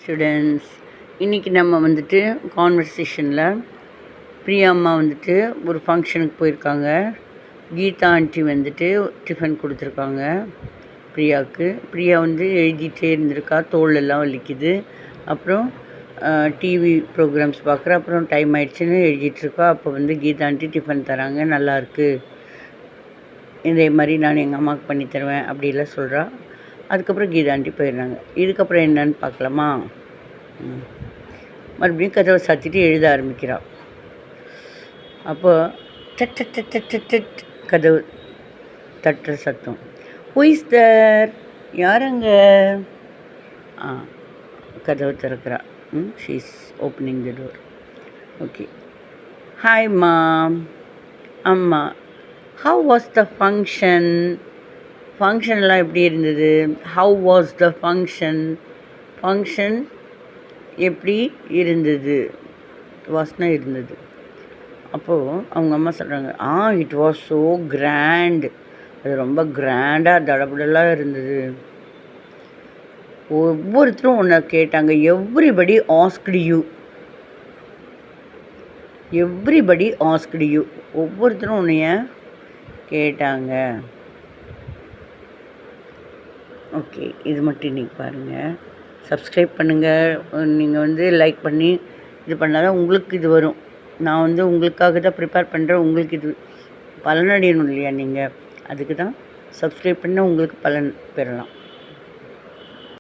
Students, இன்றைக்கி நம்ம வந்துட்டு கான்வர்சேஷனில் பிரியா அம்மா வந்துட்டு ஒரு ஃபங்க்ஷனுக்கு போயிருக்காங்க. கீதா ஆண்டி வந்துட்டு டிஃபன் கொடுத்துருக்காங்க பிரியாவுக்கு. பிரியா வந்து எழுதிட்டே இருந்திருக்கா, தோலெல்லாம் வலிக்குது. அப்புறம் டிவி ப்ரோக்ராம்ஸ் பார்க்குற, அப்புறம் டைம் ஆயிடுச்சுன்னு எழுதிட்டுருக்கா. அப்போ வந்து கீதா ஆண்டி டிஃபன் தராங்க, நல்லாயிருக்கு, இதே மாதிரி நான் எங்கள் அம்மாவுக்கு பண்ணி தருவேன் அப்படிலாம் சொல்கிறா. அதுக்கப்புறம் கீதா ஆண்டி போயிடுறாங்க. இதுக்கப்புறம் என்னன்னு பார்க்கலாமா? மறுபடியும் கதவை சாத்திட்டு எழுத ஆரம்பிக்கிறாள். அப்போ டட் டட் டட் டட் டட் கதவு தட்டுற சத்தம். Who is there? யாருங்க? கதவு திறக்கிறா. She is opening the door. Okay. Hi mom. அம்மா, ஹவ் வாஸ் த ஃபங்க்ஷன்? ஃபங்க்ஷன்லாம் எப்படி இருந்தது? How was the function? Function எப்படி இருந்தது? வாஸ்னா இருந்தது. அப்போது அவங்க அம்மா சொல்கிறாங்க, இட் வாஸ் ஸோ கிராண்ட். அது ரொம்ப கிராண்டாக தடபுடலாக இருந்தது. ஒவ்வொருத்தரும் ஒன்று கேட்டாங்க. Everybody asked you. Everybody asked you. ஒவ்வொருத்தரும் உன்னைய கேட்டாங்க. ஓகே, இது மட்டும் இன்றைக்கி பாருங்கள். சப்ஸ்கிரைப் பண்ணுங்கள். நீங்கள் வந்து லைக் பண்ணி இது பண்ணால் தான் உங்களுக்கு இது வரும். நான் வந்து உங்களுக்காக தான் ப்ரிப்பேர் பண்ணுறேன். உங்களுக்கு இது பலனடையணும் இல்லையா? நீங்கள் அதுக்கு தான் சப்ஸ்கிரைப் பண்ணால் உங்களுக்கு பலன் பெறலாம்.